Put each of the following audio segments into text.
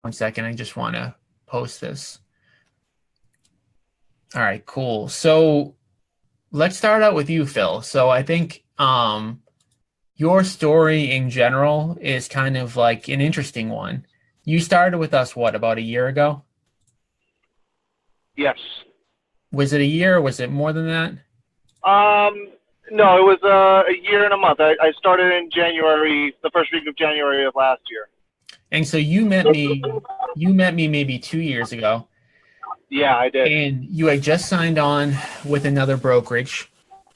1 second. I just want to post this. All right, cool. So let's start out with you, Phil. So I think your story in general is kind of like an interesting one. You started with us, what, about a year ago? Yes. Was it a year or was it more than that? No, it was a year and a month. I started in January, the first week of January of last year. And so you met me maybe 2 years ago, Yeah, I did. and you had just signed on with another brokerage,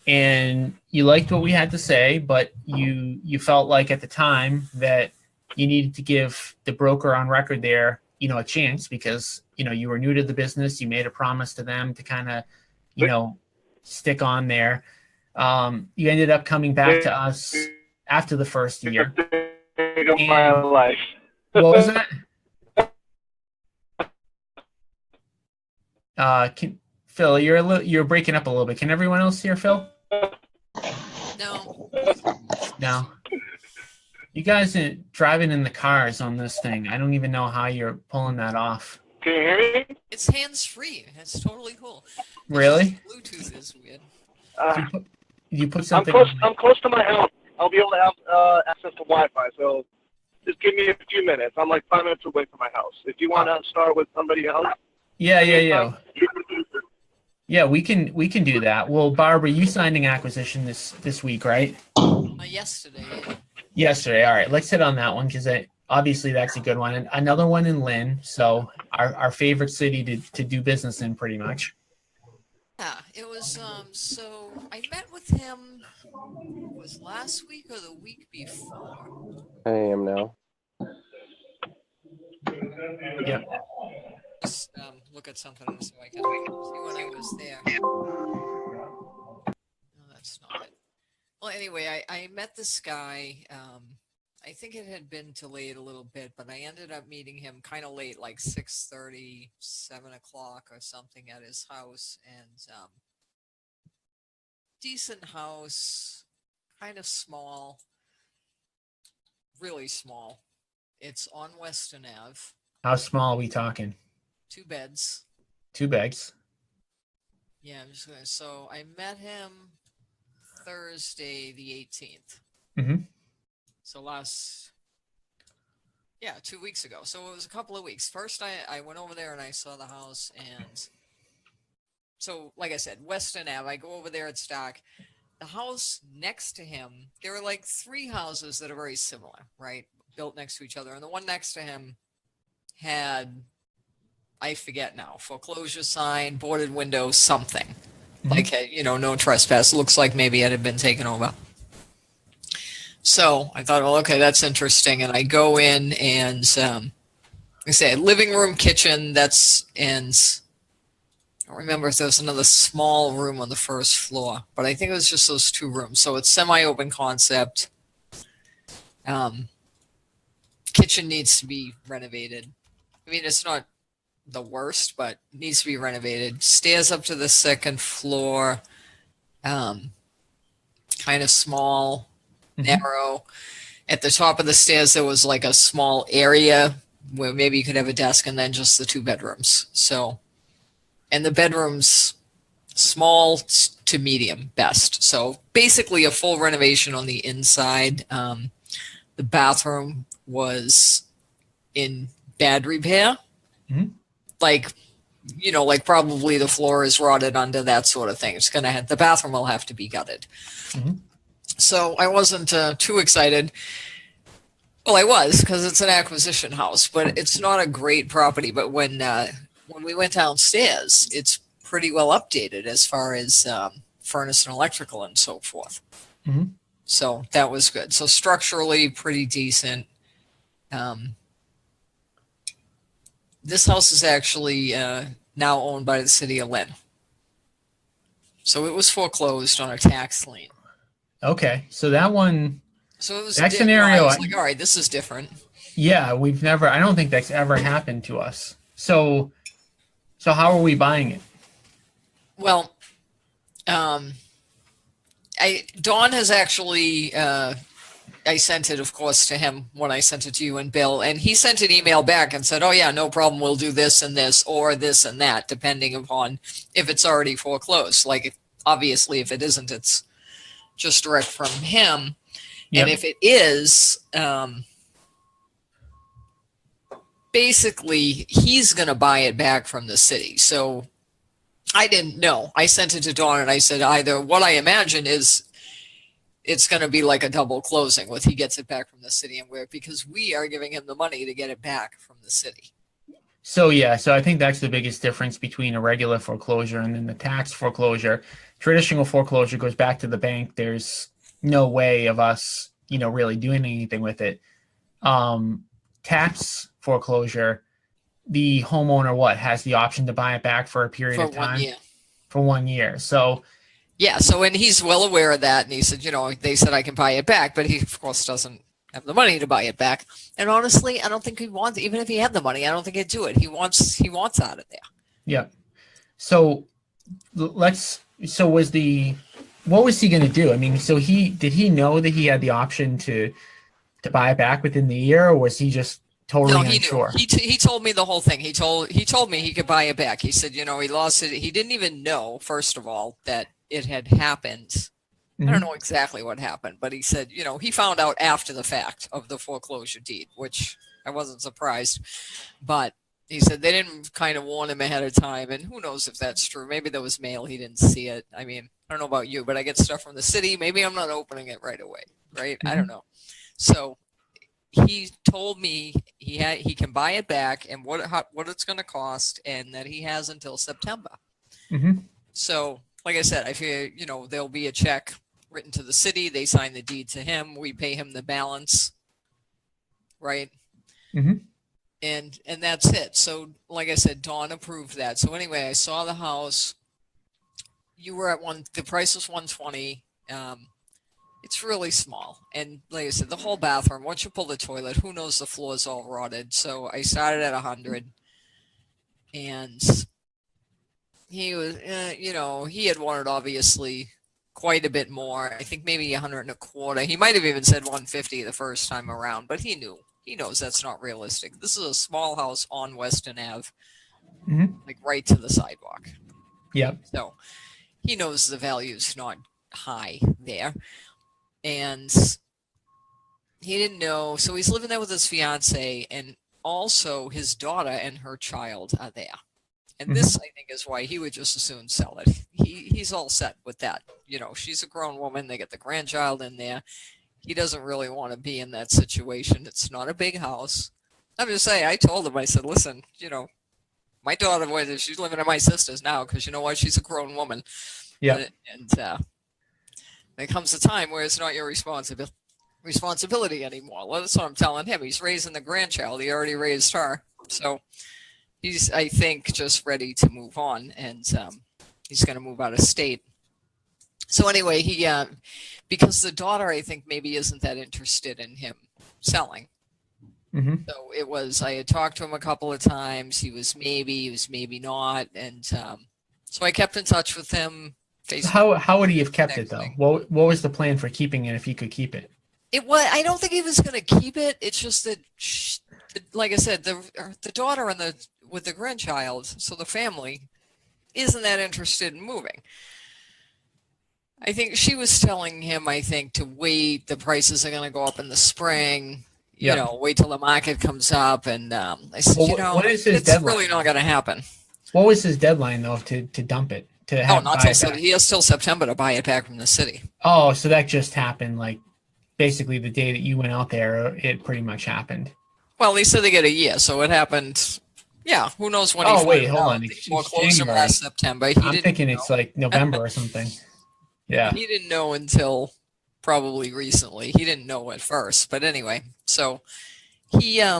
and you liked what we had to say, but you felt like at the time that you needed to give the broker on record there, a chance because, you were new to the business. You made a promise to them to kind of, you know, stick on there. You ended up coming back to us after the first year. Big of my And life. what was that? Phil, you're breaking up a little bit. Can everyone else hear Phil? No. No. You guys are driving in the cars on this thing. I don't even know how you're pulling that off. Can you hear me? It's hands-free. It's totally cool. Really? Bluetooth is weird. You put I'm something close. on I'm close to my house. I'll be able to have access to Wi-Fi. So just give me a few minutes. I'm like 5 minutes away from my house. If you want to start with somebody else. Yeah. Yeah, we can do that. Well, Barbara, you signed an acquisition this week, right? Yesterday. Yeah. Yesterday. All right, let's hit on that one because obviously that's a good one. And another one in Lynn, so our favorite city to do business in, pretty much. Yeah, it was. So I met with him. Was last week or the week before? I am now. Yeah. Just look at something so I can see when I was there. No, that's not it. Well, anyway, I met this guy. I think it had been delayed a little bit, but I ended up meeting him kind of late, like 6:30, 7 o'clock or something at his house. And decent house, kind of small, really small. It's on Western Ave. How small are we talking? 2 beds. 2 bags. Yeah, I'm just gonna. So I met him Thursday the 18th. Mm-hmm. So 2 weeks ago. So it was a couple of weeks. First, I went over there and I saw the house, and so like I said, Western Ave. I go over there, it's dark. The house next to him, there are like 3 houses that are very similar, right? Built next to each other, and the one next to him had, I forget now, foreclosure sign, boarded window, something. Like, no trespass. Looks like maybe it had been taken over. So I thought, well, okay, that's interesting. And I go in and, I say, living room, kitchen, and I don't remember if there was another small room on the first floor, but I think it was just those 2 rooms. So it's semi-open concept. Kitchen needs to be renovated. I mean, it's not the worst, but needs to be renovated. Stairs up to the 2nd floor, kind of small, narrow. At the top of the stairs, there was like a small area where maybe you could have a desk, and then just the 2 bedrooms. So, and the bedrooms, small to medium best. So basically a full renovation on the inside. The bathroom was in bad repair. Mm-hmm. Like probably the floor is rotted under, that sort of thing. It's going to have, the bathroom will have to be gutted. Mm-hmm. So I wasn't too excited. Well, I was, because it's an acquisition house, but it's not a great property. But when we went downstairs, it's pretty well updated as far as furnace and electrical and so forth. Mm-hmm. So that was good. So structurally pretty decent. This house is actually now owned by the city of Lynn. So it was foreclosed on a tax lien. Okay, so that one. So it was That scenario. I was like, all right, this is different. Yeah, I don't think that's ever happened to us. So how are we buying it? Well, Dawn has actually I sent it, of course, to him when I sent it to you and Bill, and he sent an email back and said, oh yeah, no problem, we'll do this and this, or this and that, depending upon if it's already foreclosed. Like, obviously, if it isn't, it's just direct from him. Yep. And if it is, basically, he's going to buy it back from the city. So I didn't know. I sent it to Dawn, and I said, either what I imagine is it's going to be like a double closing with he gets it back from the city, and because we are giving him the money to get it back from the city. So yeah, so I think that's the biggest difference between a regular foreclosure and then the tax foreclosure. Traditional foreclosure goes back to the bank. There's no way of us, really doing anything with it. Tax foreclosure, the homeowner has the option to buy it back for a period of time? 1 year. For 1 year. So yeah, and he's well aware of that, and he said, they said I can buy it back, but he of course doesn't have the money to buy it back. And honestly, I don't think he wants, even if he had the money, I don't think he'd do it. He wants out of there. Yeah. So what was he going to do? I mean, so did he know that he had the option to buy it back within the year, or was he just totally unsure? He told me the whole thing. He told me he could buy it back. He said, he lost it. He didn't even know, first of all, that it had happened. Mm-hmm. I don't know exactly what happened, but he said, he found out after the fact of the foreclosure deed, which I wasn't surprised. But he said they didn't kind of warn him ahead of time, and who knows if that's true. Maybe there was mail, he didn't see it. I mean, I don't know about you, but I get stuff from the city. Maybe I'm not opening it right away, right? Mm-hmm. I don't know. So he told me he can buy it back and what it's going to cost, and that he has until September. Mm-hmm. So, like I said, I figure, there'll be a check written to the city. They sign the deed to him. We pay him the balance, right? Mm-hmm. And that's it. So, like I said, Dawn approved that. So anyway, I saw the house. You were at the price was $120. It's really small. And like I said, the whole bathroom, once you pull the toilet, who knows, the floor is all rotted. So I started at 100, and he was, he had wanted obviously quite a bit more. I think maybe 125. He might have even said 150 the first time around, but he knows that's not realistic. This is a small house on Weston Ave, mm-hmm. like right to the sidewalk. Yep. So he knows the value's not high there. And he didn't know. So he's living there with his fiance, and also his daughter and her child are there. And mm-hmm. This, I think, is why he would just as soon sell it. He's all set with that. She's a grown woman. They get the grandchild in there. He doesn't really want to be in that situation. It's not a big house. I'm just saying, I told him, I said, listen, my daughter, she's living at my sister's now because you know what? She's a grown woman. Yeah. And there comes a time where it's not your responsibility anymore. Well, that's what I'm telling him. He's raising the grandchild. He already raised her. So he's, I think, just ready to move on. And he's going to move out of state. So anyway, he because the daughter, I think, maybe isn't that interested in him selling. Mm-hmm. So I had talked to him a couple of times. He was maybe not. And so I kept in touch with him. How would he have kept it, though? What was the plan for keeping it if he could keep it? I don't think he was going to keep it. It's just that, like I said, the daughter with the grandchild, so the family, isn't that interested in moving. I think she was telling him, to wait. The prices are going to go up in the spring. Yep. Wait till the market comes up. And I said, what is his it's deadline? really not going to happen. What was his deadline, though, to dump it? Not till he has till September to buy it back from the city. Oh, so that just happened, like, basically the day that you went out there, it pretty much happened. Well, they said they get a year, so it happened. Yeah, who knows when? Oh, wait, hold on. More closer last September. I'm thinking it's like November or something. Yeah. He didn't know until probably recently. He didn't know at first, but anyway. So he, I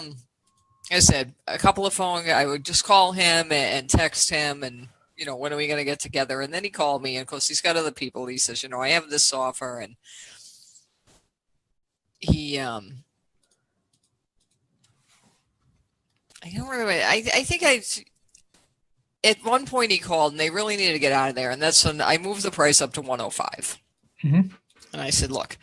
said a couple of I would just call him and text him, and when are we going to get together? And then he called me, and of course he's got other people. He says, I have this offer, and he, I don't remember. I think at one point he called, and they really needed to get out of there. And that's when I moved the price up to 105. Mm-hmm. And I said, look,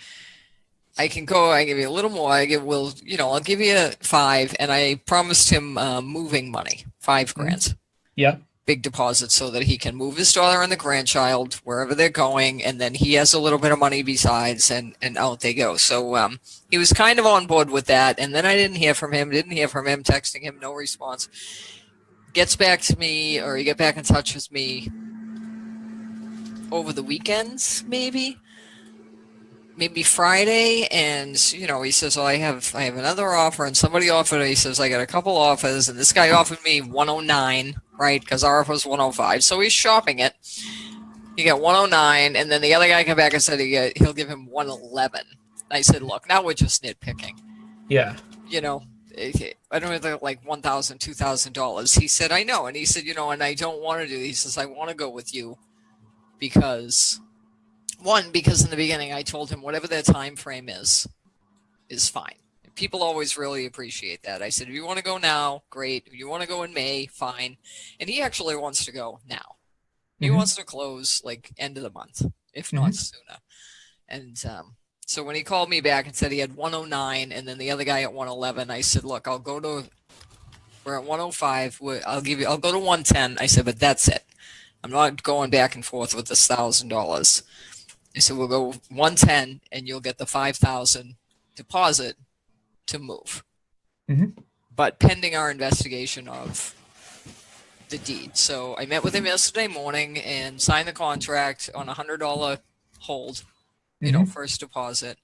I can go. I give you a little more. I'll give you 5, and I promised him moving money, 5 grand, Yep. big deposit, so that he can move his daughter and the grandchild wherever they're going, and then he has a little bit of money besides, and out they go. So he was kind of on board with that, and then I didn't hear from him. Texting him, no response. Gets back to me, or he get back in touch with me over the weekends, maybe Friday, and he says, "Well, I have another offer," and somebody offered. He says, "I got a couple offers," and this guy offered me 109, right? Because our offer was 105, so he's shopping it. He got 109, and then the other guy came back and said he'll give him 111. I said, "Look, now we're just nitpicking." Yeah. I don't know, like $1,000, $2,000. He said, "I know," and he said, and I don't want to do. He says, "I want to go with you because in the beginning I told him whatever their time frame is fine. People always really appreciate that. I said, if you want to go now, great. If you want to go in May, fine." And he actually wants to go now. He wants to close like end of the month, if not sooner. And so when he called me back and said he had 109 and then the other guy at 111, I said, "Look, we're at 105. I'll go to 110. I said, "But that's it. I'm not going back and forth with this $1,000. I said, "We'll go 110 and you'll get the 5,000 deposit to move." But pending our investigation of the deed. So I met with him yesterday morning and signed the contract on a $100 hold, first deposit,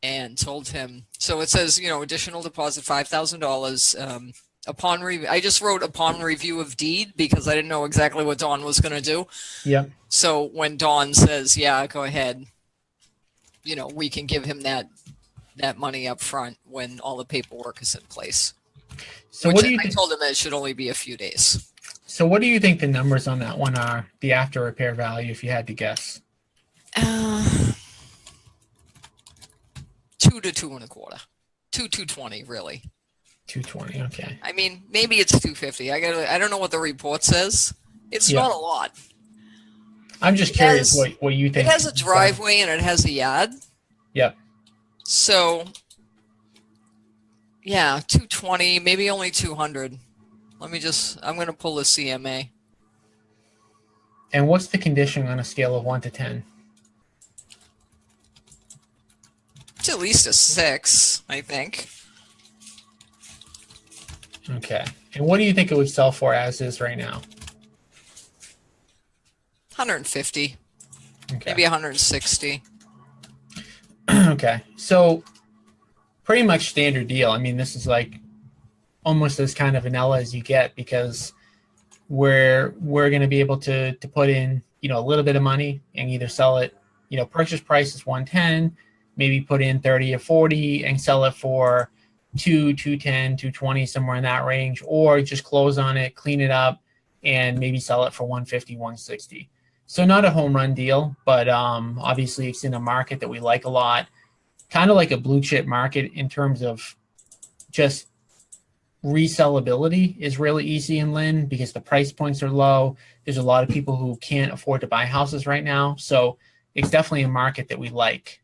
and told him, so it says, additional deposit $5,000. I just wrote upon review of deed because I didn't know exactly what Dawn was going to do. Yeah. So when Dawn says, "Yeah, go ahead," we can give him that money up front when all the paperwork is in place. So I told him that it should only be a few days. So what do you think the numbers on that one are, the after repair value, if you had to guess? 2 to 2.25, 220 really. 220. Okay. I mean, maybe it's 250. I don't know what the report says. It's not a lot. I'm just curious what you think. It has a driveway and it has a yard. Yep. So, yeah, 220, maybe only 200. I'm going to pull the CMA. And what's the condition on a scale of 1 to 10? It's at least a 6, I think. Okay. And what do you think it would sell for as is right now? 150. Okay. Maybe 160. Okay. So pretty much standard deal. I mean, this is like almost as kind of vanilla as you get because we're going to be able to put in, a little bit of money and either sell it, purchase price is 110, maybe put in 30 or 40 and sell it for 210, 220, somewhere in that range, or just close on it, clean it up, and maybe sell it for 150, 160. So not a home run deal, but obviously it's in a market that we like a lot, kind of like a blue chip market in terms of just resellability is really easy in Lynn because the price points are low. There's a lot of people who can't afford to buy houses right now. So it's definitely a market that we like.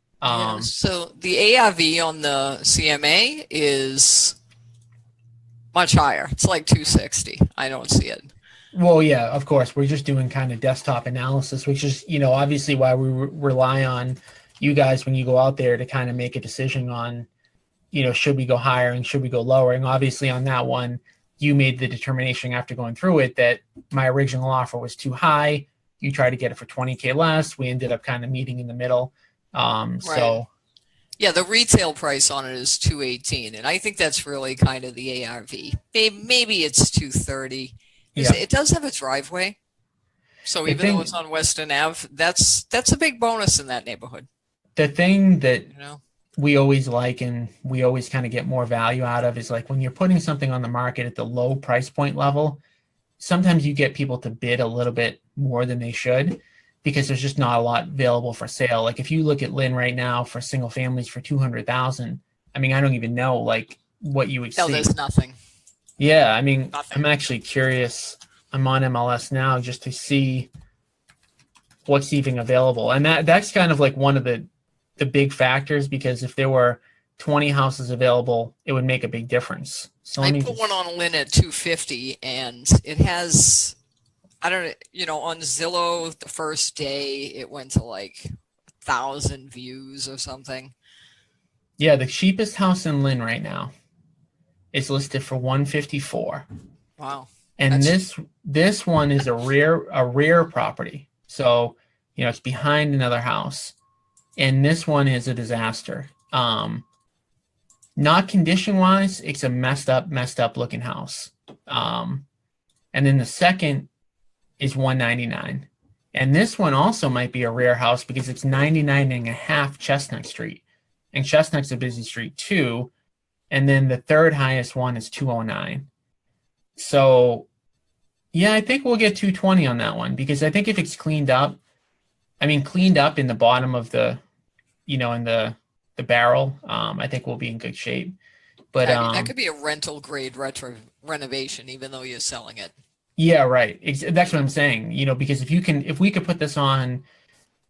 So the ARV on the CMA is much higher. It's like 260. I don't see it. Well, yeah, of course. We're just doing kind of desktop analysis, which is, obviously why we rely on you guys when you go out there to kind of make a decision on, should we go higher and should we go lower? And obviously on that one, you made the determination after going through it that my original offer was too high. You tried to get it for $20K less. We ended up kind of meeting in the middle. Right. So yeah, the retail price on it is 218, and I think that's really kind of the ARV. Maybe it's 230. Yeah. It does have a driveway, so even though it's on Western Ave, that's a big bonus in that neighborhood. The thing that we always like and we always kind of get more value out of is like when you're putting something on the market at the low price point level, sometimes you get people to bid a little bit more than they should because there's just not a lot available for sale. Like if you look at Lynn right now for single families for 200,000, I mean, I don't even know like what you would see. No, there's nothing. Yeah, I mean, Nothing. I'm actually curious. I'm on MLS now just to see what's even available. And that's kind of like one of the the big factors, because if there were 20 houses available, it would make a big difference. So let I me put one on Lynn at 250, and it has, I don't know, on Zillow the first day it went to like 1,000 views or something. Yeah, the cheapest house in Lynn right now is listed for 154. Wow. And this one is a rare property. So, it's behind another house. And this one is a disaster. Not condition wise, it's a messed up looking house. And then the second is 199. And this one also might be a rare house because it's 99 and a half Chestnut Street. And Chestnut's a busy street too. And then the third highest one is 209. So, yeah, I think we'll get 220 on that one, because I think if it's cleaned up in the bottom of the, in the barrel, I think we'll be in good shape. But I mean, that could be a rental grade retro renovation, even though you're selling it. Yeah, right. That's what I'm saying. Because if we could put this on,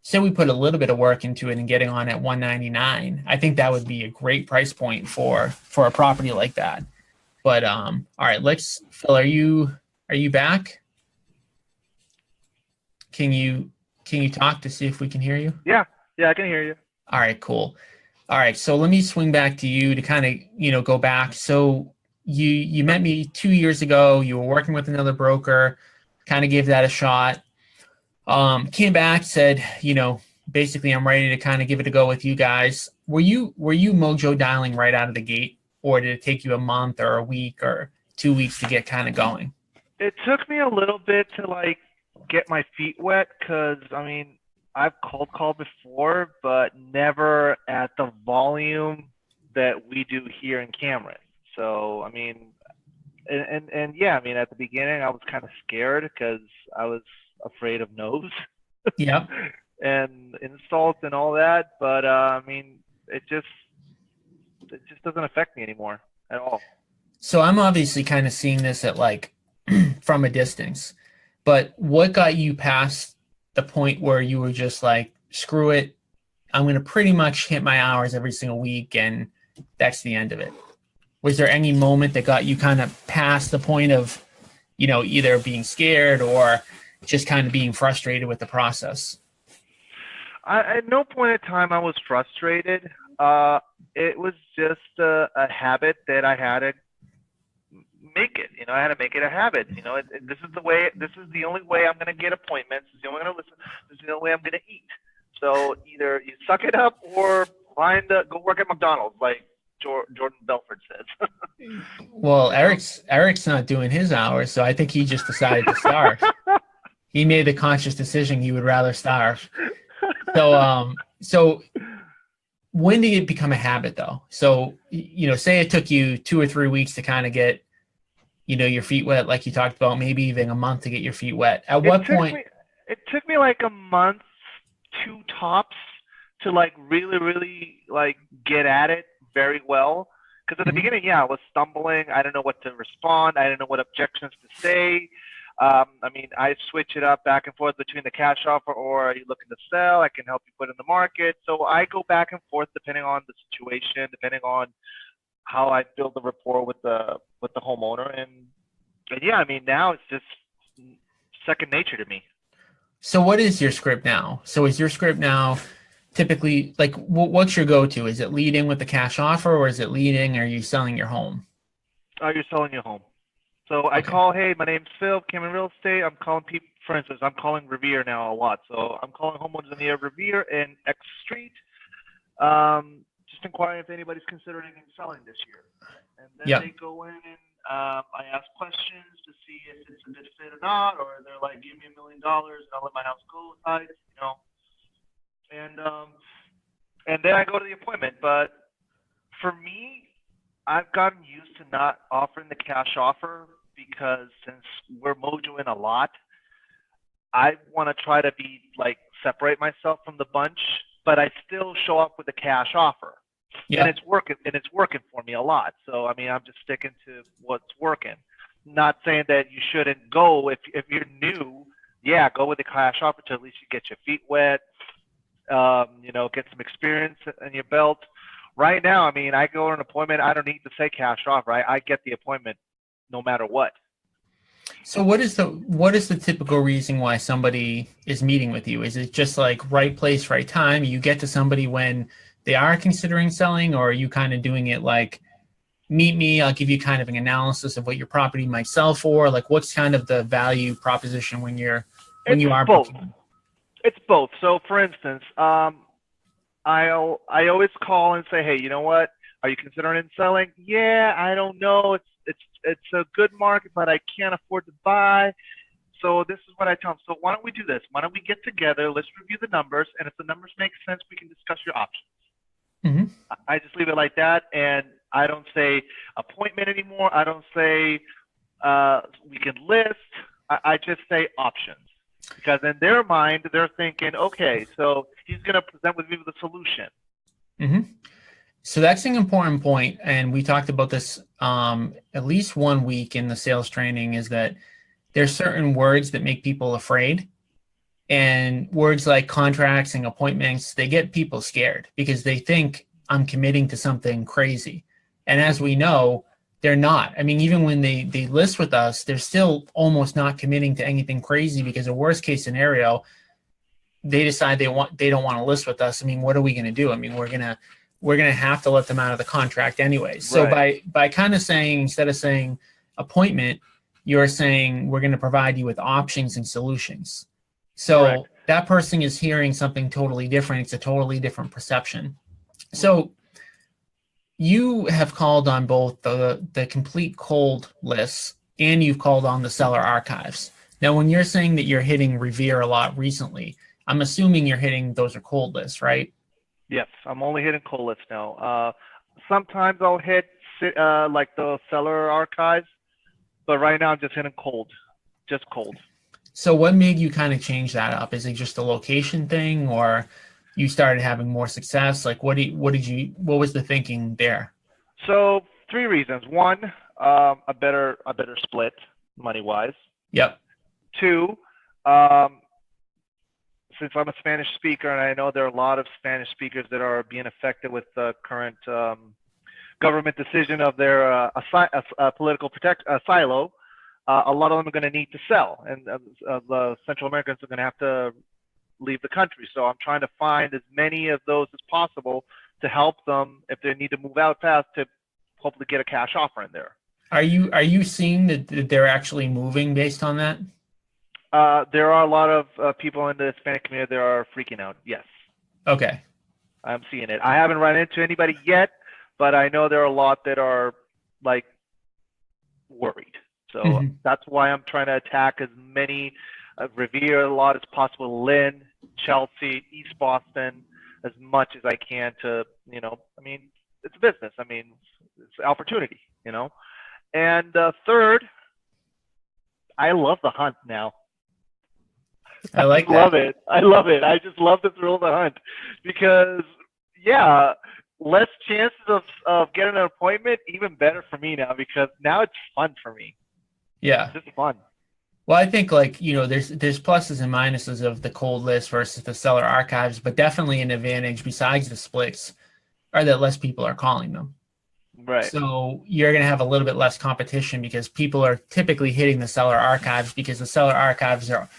say we put a little bit of work into it and getting on at 199, I think that would be a great price point for a property like that. But all right, Phil, are you back? Can you talk to see if we can hear you? Yeah, I can hear you. All right, cool. All right, so let me swing back to you to kind of, go back. So you met me 2 years ago. You were working with another broker, kind of gave that a shot. Came back, said, basically I'm ready to kind of give it a go with you guys. Were you mojo dialing right out of the gate, or did it take you a month or a week or 2 weeks to get kind of going? It took me a little bit to get my feet wet, because I've cold called before, but never at the volume that we do here in Cameron. So at the beginning I was kind of scared because I was afraid of no's. Yeah. And insults and all that, but it just doesn't affect me anymore at all. So I'm obviously kind of seeing this at from a distance, but what got you past the point where you were just like, screw it, I'm going to pretty much hit my hours every single week and that's the end of it? Was there any moment that got you kind of past the point of, either being scared or just kind of being frustrated with the process? At no point in time I was frustrated. It was just a habit that I had to make it. I had to make it a habit. This is the way. This is the only way I'm going to get appointments. This is the only way I'm going to listen. This is the only way I'm going to eat. So either you suck it up or go work at McDonald's, like Jordan Belfort says. Well, Eric's not doing his hours, so I think he just decided to starve. He made the conscious decision he would rather starve. So when did it become a habit, though? So, say it took you 2 or 3 weeks to kind of get, your feet wet, like you talked about, maybe even a month to get your feet wet. At what point? It took me like a month, 2 tops, to really, really get at it very well. Because at the beginning, I was stumbling. I didn't know what to respond. I didn't know what objections to say. I switch it up back and forth between the cash offer or are you looking to sell? I can help you put in the market. So I go back and forth depending on the situation, depending on how I build the rapport with the homeowner. And now it's just second nature to me. So what is your script now? So is your script now typically what's your go-to? Is it lead in with the cash offer, or is it leading? Or are you selling your home? You're selling your home. So Okay. I call, hey, my name's Phil, Cameron Real Estate. I'm calling people, for instance, I'm calling Revere now a lot. So I'm calling homeowners in the area of Revere and X Street, just inquiring if anybody's considering selling this year. And then they go in and I ask questions to see if it's a good fit or not, or they're like, give me $1 million and I'll let my house go type, And then I go to the appointment. But for me, I've gotten used to not offering the cash offer because since we're mojoing a lot, I want to try to be separate myself from the bunch, but I still show up with the cash offer. Yeah. And it's working for me a lot. So I'm just sticking to what's working. Not saying that you shouldn't go if you're new. Yeah, go with the cash offer to at least you get your feet wet. Get some experience in your belt. Right now, I mean, I go to an appointment. I don't need to say cash off, right? I get the appointment no matter what. So what is the typical reason why somebody is meeting with you? Is it just like right place, right time? You get to somebody when they are considering selling, or are you kind of doing it like, meet me, I'll give you kind of an analysis of what your property might sell for? Like, what's kind of the value proposition when you are both. booking? It's both. So, for instance, I always call and say, hey, you know what? Are you considering selling? Yeah, I don't know. It's a good market, but I can't afford to buy. So this is what I tell them. So why don't we do this? Why don't we get together? Let's review the numbers, and if the numbers make sense, we can discuss your options. Mm-hmm. I just leave it like that, and I don't say appointment anymore. I don't say we can list. I just say options, because in their mind, they're thinking, okay, so he's going to present with me with a solution. Mm-hmm. So that's an important point, and we talked about this at least 1 week in the sales training, is that there's certain words that make people afraid, and words like contracts and appointments, they get people scared because they think I'm committing to something crazy. And as we know, they're not. I mean, even when they list with us, they're still almost not committing to anything crazy, because a worst case scenario, they decide they don't want to list with us. I mean, what are we going to do? I mean, we're gonna have to let them out of the contract anyway. So Right. by kind of saying, instead of saying appointment, you're saying we're going to provide you with options and solutions. So Correct. that person is hearing something totally different. It's a totally different perception. So you have called on both the complete cold lists, and you've called on the seller archives. Now, when you're saying that you're hitting Revere a lot recently, I'm assuming you're hitting those are cold lists, right? Yes, I'm only hitting cold lists now. Sometimes I'll hit like the seller archives, but right now I'm just hitting cold, just cold. So what made you kind of change that up? Is it just a location thing, or you started having more success? Like, what was the thinking there? So 3 reasons. 1, a better split money wise. Yep. 2, since I'm a Spanish speaker, and I know there are a lot of Spanish speakers that are being affected with the current government decision of their political silo, a lot of them are going to need to sell, and the Central Americans are going to have to leave the country. So I'm trying to find as many of those as possible to help them if they need to move out fast, to hopefully get a cash offer in there. Are you seeing that they're actually moving based on that? There are a lot of people in the Hispanic community that are freaking out. Yes. Okay. I'm seeing it. I haven't run into anybody yet, but I know there are a lot that are like worried. So that's why I'm trying to attack as many Revere a lot as possible, Lynn, Chelsea, East Boston, as much as I can to, I mean, it's business. I mean, it's opportunity, And third, I love the hunt now. I like that. Love it. I love it. I just love the thrill of the hunt, because, yeah, less chances of getting an appointment, even better for me now, because now it's fun for me. Yeah. It's just fun. Well, I think there's pluses and minuses of the cold list versus the seller archives, but definitely an advantage besides the splits are that less people are calling them. Right. So you're going to have a little bit less competition, because people are typically hitting the seller archives, because the seller archives are,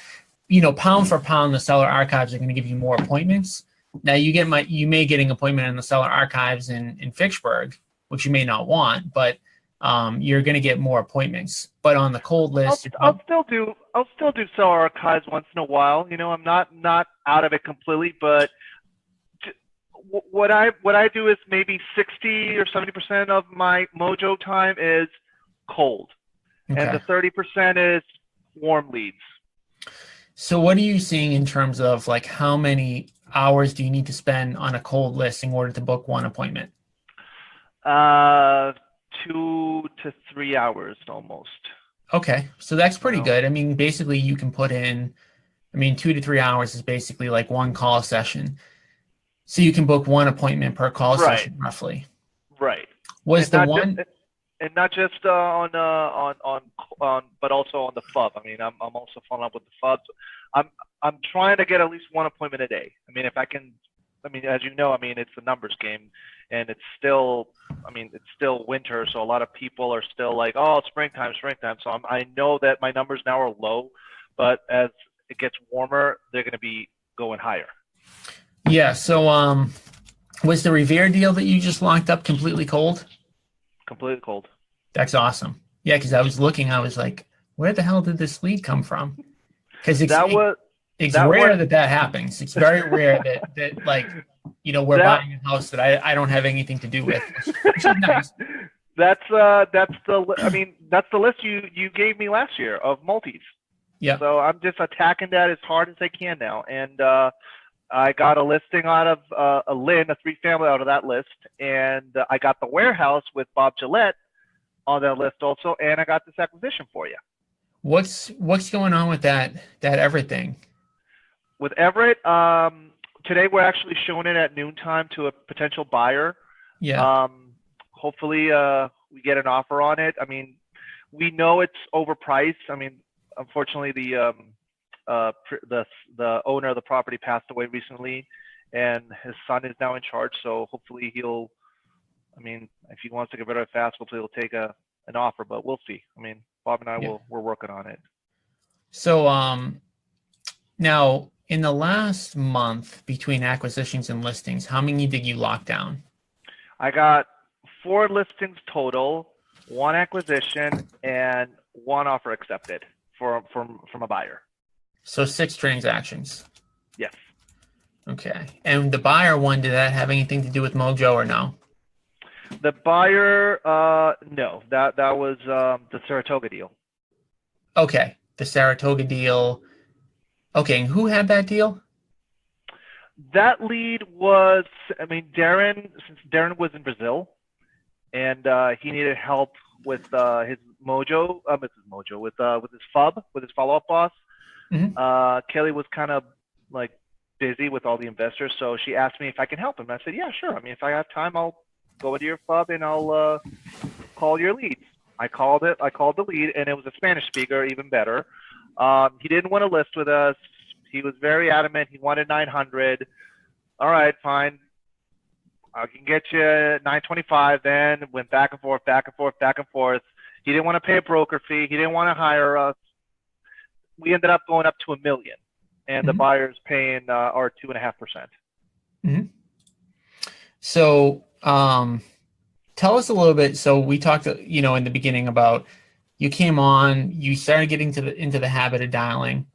pound for pound, the seller archives are going to give you more appointments. Now you may get an appointment in the seller archives in Fitchburg, which you may not want, but you're going to get more appointments. But on the cold list, I'll still do seller archives once in a while. I'm not out of it completely, but what I do is maybe 60 or 70% of my mojo time is cold, and the 30% is warm leads. So what are you seeing in terms of like how many hours do you need to spend on a cold list in order to book one appointment? 2 to 3 hours almost. Okay, so that's pretty good. I mean, basically you can put in, 2 to 3 hours is basically like one call session. So you can book one appointment per call session, roughly. Right. Was the one, and not just on, but also on the FUB. I mean, I'm also following up with the FUB. I'm trying to get at least one appointment a day. I mean, if I can, I mean, as you know, I mean, it's a numbers game, and it's still, I mean, it's still winter, so a lot of people are still like, oh, springtime, springtime. So I know that my numbers now are low, but as it gets warmer, they're going to be going higher. Yeah. So, was the Revere deal that you just locked up completely cold? Completely cold. That's awesome. Yeah, because I was looking, I was like, where the hell did this lead come from? Because it's rare that happens. It's very rare that like, you know, we're buying a house that I don't have anything to do with, which is nice. That's the list you gave me last year of multis. Yeah. So I'm just attacking that as hard as I can now, and I got a listing out of a 3-family out of that list, and I got the warehouse with Bob Gillette on that list also, and I got this acquisition for you. What's going on with that Everett thing? With Everett, today we're actually showing it at noontime to a potential buyer. Yeah. Hopefully we get an offer on it. I mean, we know it's overpriced. I mean, unfortunately the owner of the property passed away recently, and his son is now in charge. So hopefully he'll, I mean, if he wants to get rid of it fast, hopefully he'll take an offer, but we'll see. I mean, Bob and I we're working on it. So now in the last month between acquisitions and listings, how many did you lock down? I got 4 listings total, 1 acquisition, and 1 offer accepted from a buyer. So 6 transactions. Yes. Okay. And the buyer one, did that have anything to do with Mojo or no? The buyer, no. That was the Saratoga deal. Okay. The Saratoga deal. Okay. And who had that deal? That lead was, I mean, since Darren was in Brazil, and he needed help with his Mojo, with his FUB, with his follow-up boss. Mm-hmm. Kelly was kind of like busy with all the investors, so she asked me if I can help him. I said, yeah, sure. I mean, if I have time, I'll go into your FUB and I'll call your leads. I called the lead, and it was a Spanish speaker, even better. He didn't want to list with us. He was very adamant. He wanted 900. All right, fine. I can get you 925. Then went back and forth, back and forth, back and forth. He didn't want to pay a broker fee. He didn't want to hire us. We ended up going up to $1 million, and the buyer's paying our 2.5%. Mm-hmm. So tell us a little bit. So we talked, you know, in the beginning about you came on, you started getting into the habit of dialing,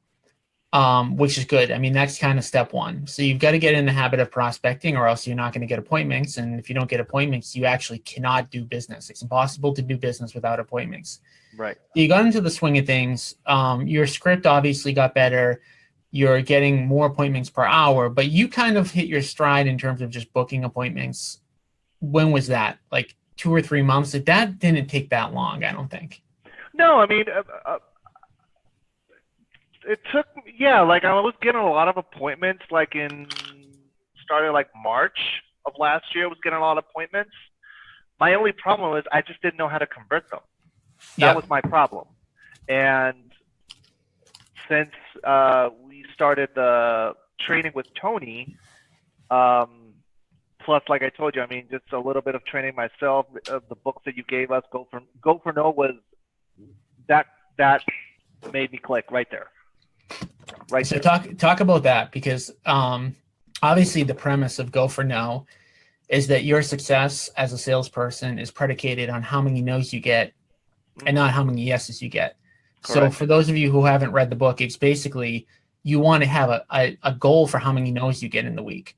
which is good. I mean, that's kind of step one. So you've got to get in the habit of prospecting, or else you're not going to get appointments. And if you don't get appointments, you actually cannot do business. It's impossible to do business without appointments. Right. You got into the swing of things. Your script obviously got better. You're getting more appointments per hour, but you kind of hit your stride in terms of just booking appointments. When was that? Like 2 or 3 months? That didn't take that long, I don't think. No, I mean, it took, like I was getting a lot of appointments, like started like March of last year, I was getting a lot of appointments. My only problem was I just didn't know how to convert them. That was my problem. And since we started the training with Tony, plus, like I told you, I mean, just a little bit of training myself, the books that you gave us, Go for No was, that made me click right there. Right. So talk about that, because obviously the premise of Go for No is that your success as a salesperson is predicated on how many no's you get and not how many yeses you get. Correct. So for those of you who haven't read the book, it's basically you want to have a goal for how many no's you get in the week.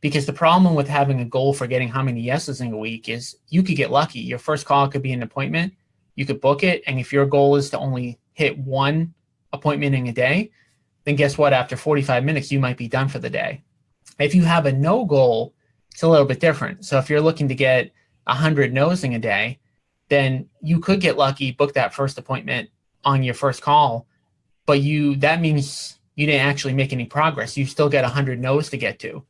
Because the problem with having a goal for getting how many yeses in a week is you could get lucky. Your first call could be an appointment. You could book it. And if your goal is to only hit 1 appointment in a day, then guess what? After 45 minutes, you might be done for the day. If you have a no goal, it's a little bit different. So if you're looking to get 100 no's in a day, then you could get lucky, book that first appointment on your first call, but that means you didn't actually make any progress. You still got 100 no's to get to.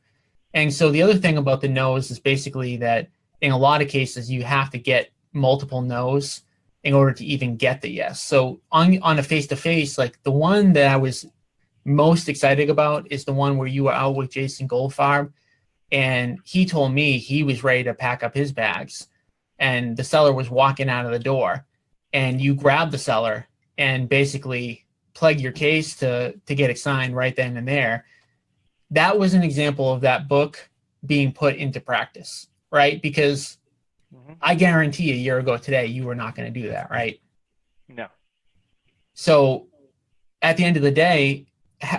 And so the other thing about the no's is basically that in a lot of cases, you have to get multiple no's in order to even get the yes. So on a face-to-face, like the one that I was most excited about is the one where you were out with Jason Goldfarb, and he told me he was ready to pack up his bags, and the seller was walking out of the door, and you grabbed the seller and basically plug your case to get it signed right then and there. That was an example of that book being put into practice, right? Because I guarantee a year ago today, you were not going to do that, right? No. So at the end of the day,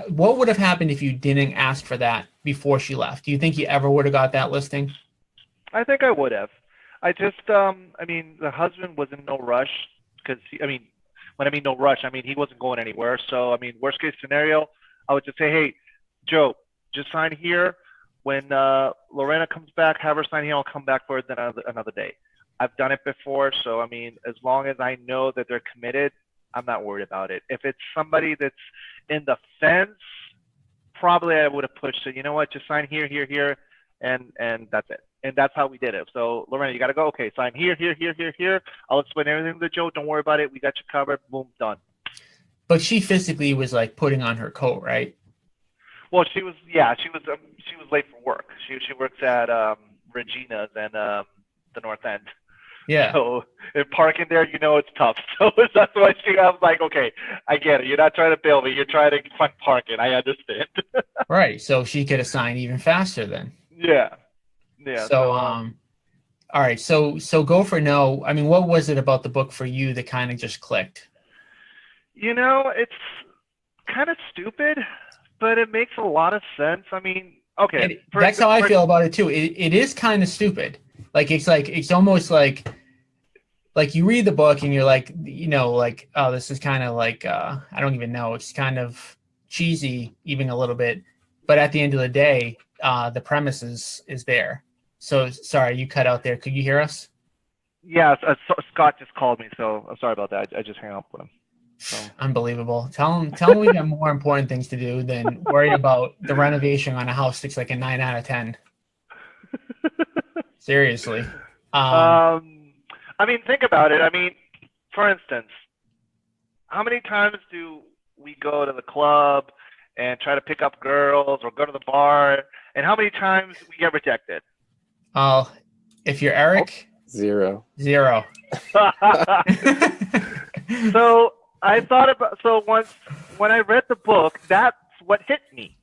what would have happened if you didn't ask for that before she left? Do you think you ever would have got that listing? I think I would have. I just, I mean, the husband was in no rush because, when I mean no rush, I mean he wasn't going anywhere. So, I mean, worst case scenario, I would just say, hey, Joe, just sign here. When Lorena comes back, have her sign here. I'll come back for it then another day. I've done it before. So, I mean, as long as I know that they're committed, I'm not worried about it. If it's somebody that's in the fence, probably I would have pushed it. You know what? Just sign here, here, here, and that's it. And that's how we did it. So, Lorena, you got to go. Okay, sign here, here, here, here, here. I'll explain everything to Joe. Don't worry about it. We got you covered. Boom, done. But she physically was like putting on her coat, right? Well, she was late for work. She works at Regina's and the North End. Yeah. So if parking there, it's tough. So that's why I was like, okay, I get it. You're not trying to bail me. You're trying to find parking. I understand. Right. So she could have signed even faster then. Yeah. Yeah. So, all right. So go for no. I mean, what was it about the book for you that kind of just clicked? It's kind of stupid, but it makes a lot of sense. I mean, okay. That's how I feel about it too. It is kind of stupid. It's almost like you read the book and you're like, oh, this is kind of like, I don't even know. It's kind of cheesy, even a little bit. But at the end of the day, the premise is there. So sorry, you cut out there. Could you hear us? Yeah, Scott just called me, so I'm sorry about that. I just hung up with him. So. Unbelievable. Tell him we got more important things to do than worry about the renovation on a house that's like a 9 out of 10. Seriously. I mean, think about it. I mean, for instance, how many times do we go to the club and try to pick up girls or go to the bar, and how many times we get rejected? If you're Eric, Zero. So I thought about, once when I read the book, that's what hit me.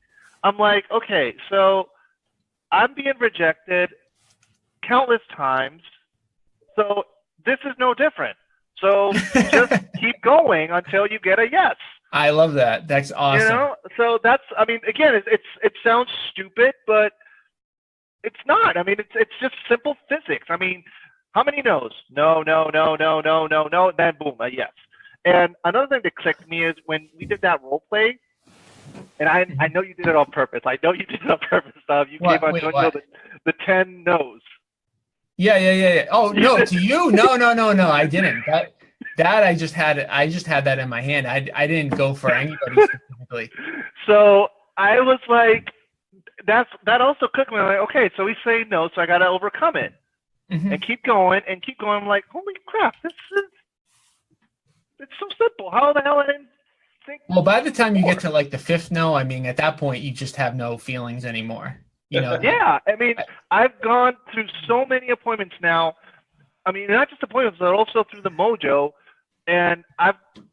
I'm like, okay, so I'm being rejected countless times, so this is no different. So just keep going until you get a yes. I love that. That's awesome. So that's, I mean, again, it sounds stupid, but it's not. I mean, it's just simple physics. I mean, how many no's? No. Then boom, a yes. And another thing that clicked me is when we did that role play, and I know you did it on purpose. You gave Antonio the 10 no's. Yeah. Oh no, to you? No. I didn't. That I just had that in my hand. I didn't go for anybody specifically. So I was like, that also clicked me. I'm like, okay, so he's saying no, so I got to overcome it and keep going. I'm like, holy crap, it's so simple. How the hell I didn't think? Well, by the time you get to like the fifth no, I mean, at that point, you just have no feelings anymore. Yeah, I mean, I've gone through so many appointments now. I mean, not just appointments, but also through the Mojo. And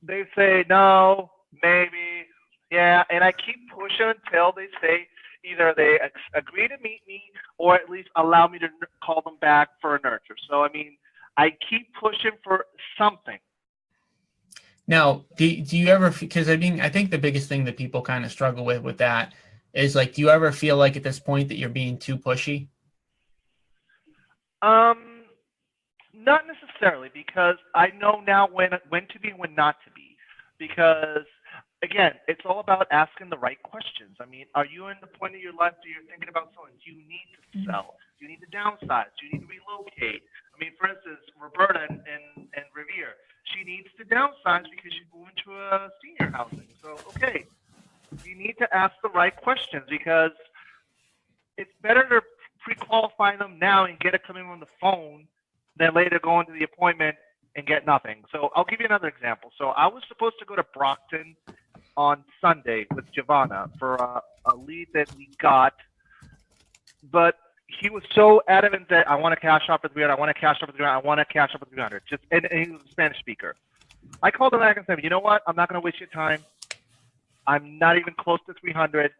they say no, maybe, yeah, and I keep pushing until they say either they agree to meet me or at least allow me to call them back for a nurture. So, I mean, I keep pushing for something. Now, do you ever, because I mean, I think the biggest thing that people kind of struggle with that is like, do you ever feel like at this point that you're being too pushy? Not necessarily, because I know now when to be and when not to be. Because, again, it's all about asking the right questions. I mean, are you in the point of your life where you're thinking about selling? Do you need to sell? Do you need to downsize? Do you need to relocate? I mean, for instance, Roberta and Revere, she needs to downsize because she's moving to a senior housing. So, okay, you need to ask the right questions because it's better to pre-qualify them now and get it coming on the phone than later go into the appointment and get nothing. So I'll give you another example. So I was supposed to go to Brockton on Sunday with Giovanna for a lead that we got, but he was so adamant that I want to cash out for 300. I want to cash out for 300. I want to cash out for 300. And he was a Spanish speaker. I called him back and said, you know what? I'm not going to waste your time. I'm not even close to 300.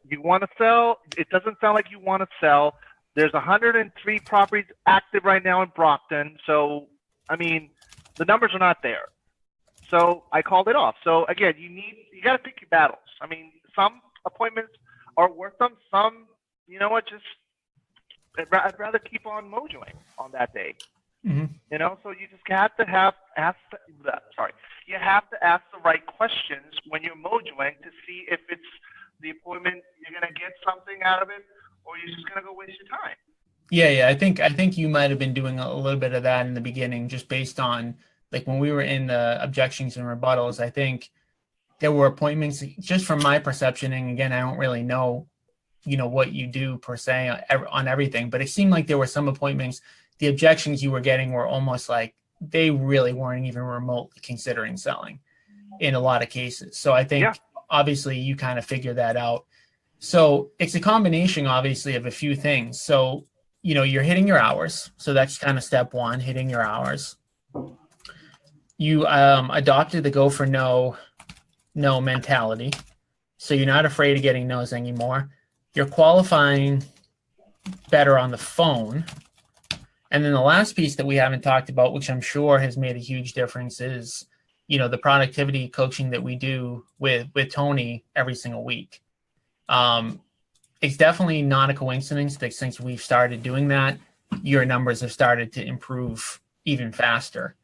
You want to sell? It doesn't sound like you want to sell. There's 103 properties active right now in Brockton. So, I mean, the numbers are not there. So I called it off. So again, you got to pick your battles. I mean, some appointments are worth them. Some, you know what, just I'd rather keep on mojoing on that day. Mm-hmm. You know, so you just have to you have to ask the right questions when you're mojoing to see if it's the appointment you're gonna get something out of it, or you're just gonna go waste your time. Yeah. I think you might have been doing a little bit of that in the beginning, just based on like when we were in the objections and rebuttals. I think there were appointments, just from my perception, and again, I don't really know, what you do per se on everything, but it seemed like there were some appointments, the objections you were getting were almost like they really weren't even remotely considering selling in a lot of cases. So I think obviously you kind of figure that out. So it's a combination, obviously, of a few things. So, you're hitting your hours. So that's kind of step one, hitting your hours. You adopted the go for no mentality. So you're not afraid of getting no's anymore. You're qualifying better on the phone. And then the last piece that we haven't talked about, which I'm sure has made a huge difference, is, the productivity coaching that we do with Tony every single week. It's definitely not a coincidence that since we've started doing that, your numbers have started to improve even faster.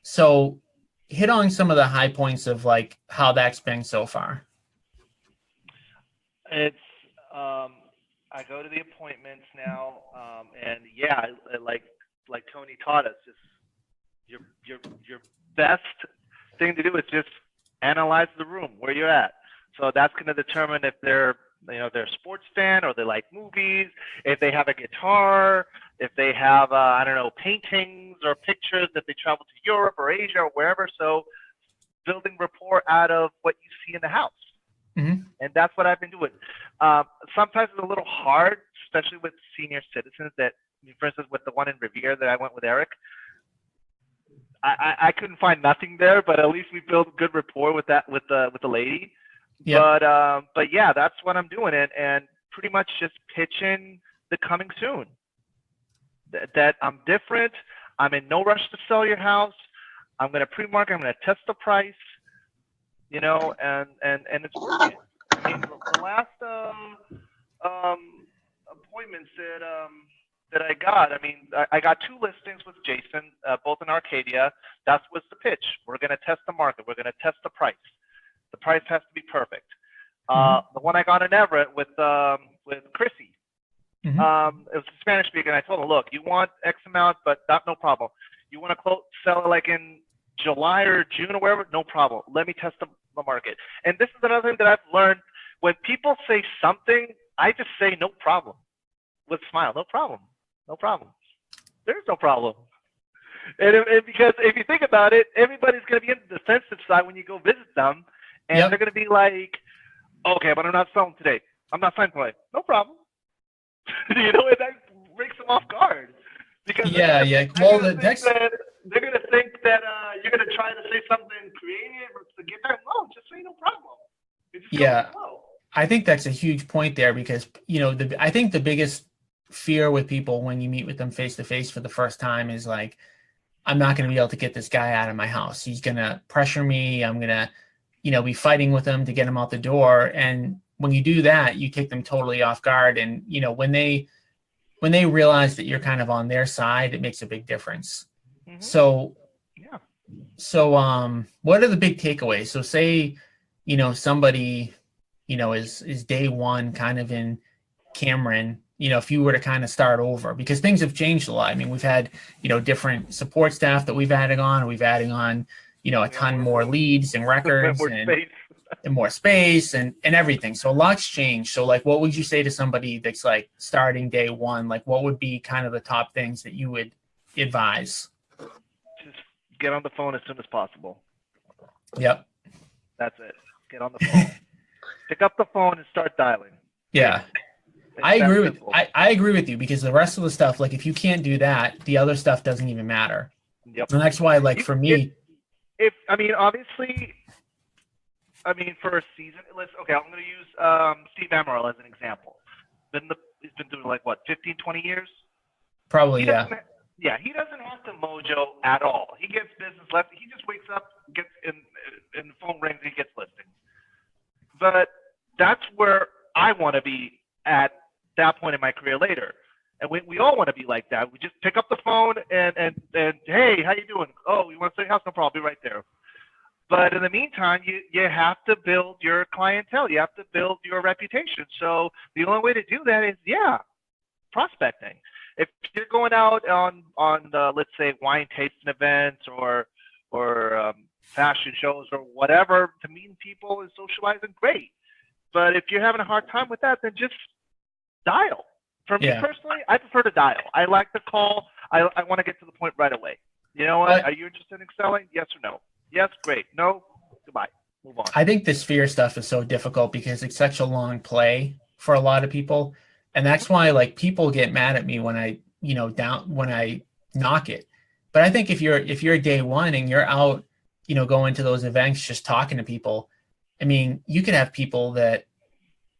So hit on some of the high points of like how that's been so far. It's I go to the appointments now, and like Tony taught us, just your best thing to do is just analyze the room where you're at. So that's going to determine if they're a sports fan, or they like movies, if they have a guitar, if they have paintings or pictures, if they travel to Europe or Asia or wherever. So building rapport out of what you see in the house. Mm-hmm. And that's what I've been doing. Sometimes it's a little hard, especially with senior citizens that, for instance, with the one in Revere that I went with Eric, I couldn't find nothing there, but at least we built good rapport with the lady. Yep. But yeah, that's what I'm doing. And pretty much just pitching the coming soon. That I'm different. I'm in no rush to sell your house. I'm going to pre-market. I'm going to test the price. And it's working. I mean, the last appointments that I got, I got 2 listings with Jason, both in Arcadia. That was the pitch. We're going to test the market. We're going to test the price. The price has to be perfect. The one I got in Everett with Chrissy, it was a Spanish speaker, and I told him, look, you want X amount, but no problem. You want to sell it like in July or June or wherever? No problem. Let me test the market. And this is another thing that I've learned. When people say something, I just say no problem with a smile. No problem. No problem. There's no problem. And because if you think about it, everybody's going to be in the defensive side when you go visit them. And they're going to be like, okay, but I'm not selling today. I'm not selling today. No problem. And that breaks them off guard. Because Well, they're going to think that you're going to try to say something creative or to get them. No, just say no problem. I think that's a huge point there, because, I think the biggest fear with people when you meet with them face to face for the first time is like, I'm not going to be able to get this guy out of my house. He's going to pressure me. I'm going to, be fighting with him to get him out the door. And when you do that, you take them totally off guard. And, when they realize that you're kind of on their side, it makes a big difference. Mm-hmm. So what are the big takeaways? So say, somebody, is day one kind of in Cameron, if you were to kind of start over, because things have changed a lot. I mean, we've had, different support staff that we've added on. We've added on, a ton more leads and records and more space and everything. So a lot's changed. So like, what would you say to somebody that's like starting day one? Like, what would be kind of the top things that you would advise? Just get on the phone as soon as possible. Yep. That's it. Get on the phone. Pick up the phone and start dialing. Yeah. It's I that agree with simple. I agree with you, because the rest of the stuff, like if you can't do that, the other stuff doesn't even matter. Yep. And that's why, like for me, Obviously, for a season, I'm going to use Steve Amaral as an example. He's been doing like what, 15, 20 years? probably He doesn't have to mojo at all. He gets business left. He just wakes up, gets in the phone rings, and he gets listings. But that's where I want to be at that point in my career later. And we all want to be like that. We just pick up the phone and hey, how you doing? Oh, you want to say house? No problem. I'll be right there. But in the meantime, you have to build your clientele. You have to build your reputation. So the only way to do that is, prospecting. If you're going out on let's say wine tasting events or fashion shows or whatever, to meet people and socializing, great. But if you're having a hard time with that, then just dial. For me personally, I prefer to dial. I like to call. I want to get to the point right away. You know what? Are you interested in selling? Yes or no? Yes, great. No, goodbye. Move on. I think the sphere stuff is so difficult because it's such a long play for a lot of people. And that's why, like, people get mad at me when I knock it. But I think if you're day one and you're out, going to those events, just talking to people, I mean, you could have people that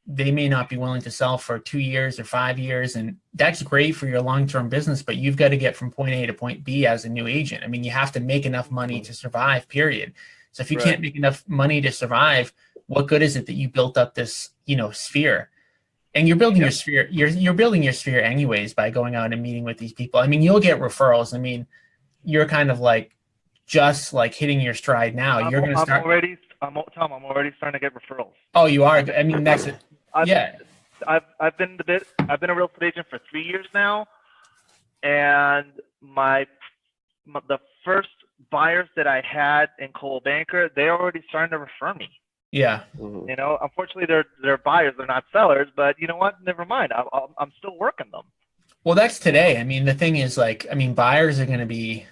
they may not be willing to sell for 2 years or 5 years. And that's great for your long-term business, but you've got to get from point A to point B as a new agent. I mean, you have to make enough money to survive, period. So if you can't make enough money to survive, what good is it that you built up this, sphere? And you're building your sphere. You're building your sphere anyways by going out and meeting with these people. I mean, you'll get referrals. I mean, you're kind of like just like hitting your stride now. You're going to start. Tom, I'm already starting to get referrals. Oh, you are. I mean, that's it. Yeah. I've been a real estate agent for 3 years now, and the first buyers that I had in Coldwell Banker, they're already starting to refer me. Yeah. Unfortunately, they're buyers, they're not sellers. But you know what? Never mind. I'm still working them. Well, that's today. I mean, the thing is, like, I mean, buyers are going to be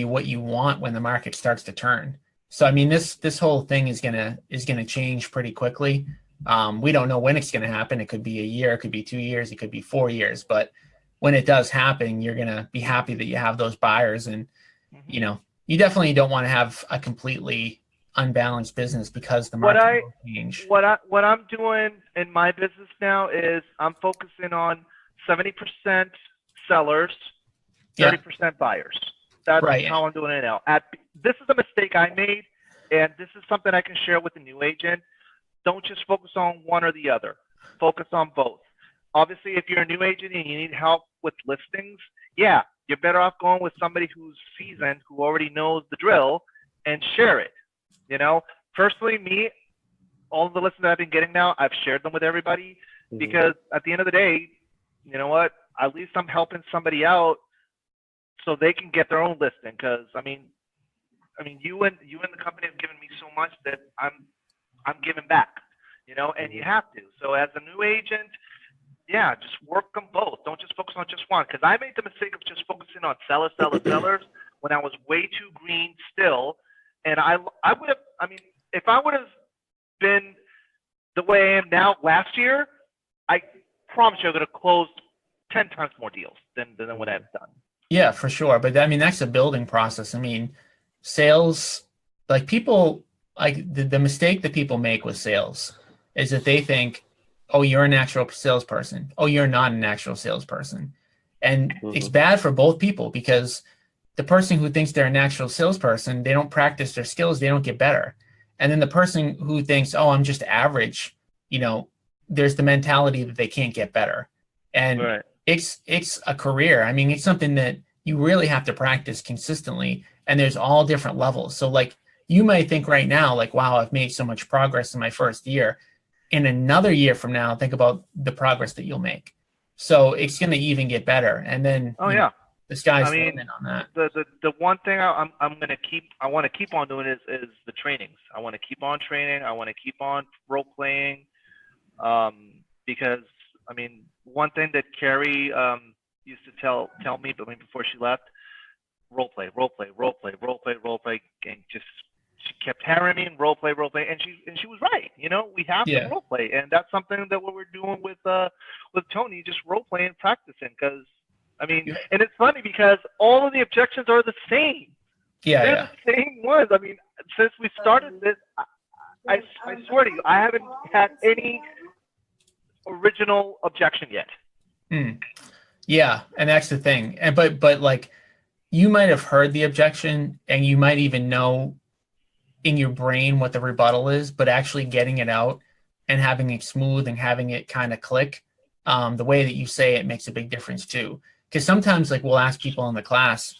what you want when the market starts to turn. So, I mean, this whole thing is gonna change pretty quickly. We don't know when it's gonna happen. It could be a year, it could be 2 years, it could be 4 years. But when it does happen, you're gonna be happy that you have those buyers, and you definitely don't want to have a completely unbalanced business because the market will change. What I'm doing in my business now is I'm focusing on 70% sellers, 30% buyers. That's how I'm doing it now. This is a mistake I made, and this is something I can share with the new agent. Don't just focus on one or the other. Focus on both. Obviously, if you're a new agent and you need help with listings, you're better off going with somebody who's seasoned, who already knows the drill, and share it. Personally, me, all of the listings I've been getting now, I've shared them with everybody because at the end of the day, you know what? At least I'm helping somebody out so they can get their own listing. Because I mean, you and the company have given me so much that I'm giving back, and you have to. So as a new agent, just work them both. Don't just focus on just one. Because I made the mistake of just focusing on sellers when I was way too green still. And I would have, if I would have been the way I am now last year, I promise you I would have closed 10 times more deals than what I've done. Yeah, for sure. But I mean, that's a building process. I mean, sales, like people, like the mistake that people make with sales is that they think, oh, you're a natural salesperson. Oh, you're not a natural salesperson. And it's bad for both people because the person who thinks they're a natural salesperson, they don't practice their skills, they don't get better. And then the person who thinks, oh, I'm just average, there's the mentality that they can't get better. And it's a career. I mean, it's something that you really have to practice consistently, and there's all different levels. So like you might think right now, like, wow, I've made so much progress in my first year. In another year from now, think about the progress that you'll make. So it's going to even get better. And then, the sky's the limit on that. The one thing I want to keep on doing is the trainings. I want to keep on training. I want to keep on role playing, because one thing that Carrie used to tell me, but before she left, role play, and just she kept hammering me and role play, and she was right. You know, we have to role play, and that's something that what we're doing with Tony, just role playing, practicing. Because I mean, and it's funny because all of the objections are the same. They're the same ones. I mean, since we started this, I swear to you, I haven't had any original objection yet. Yeah, and that's the thing. And but like, you might have heard the objection, and you might even know in your brain what the rebuttal is, but actually getting it out and having it smooth and having it kind of click, the way that you say it makes a big difference too. Because sometimes, like, we'll ask people in the class,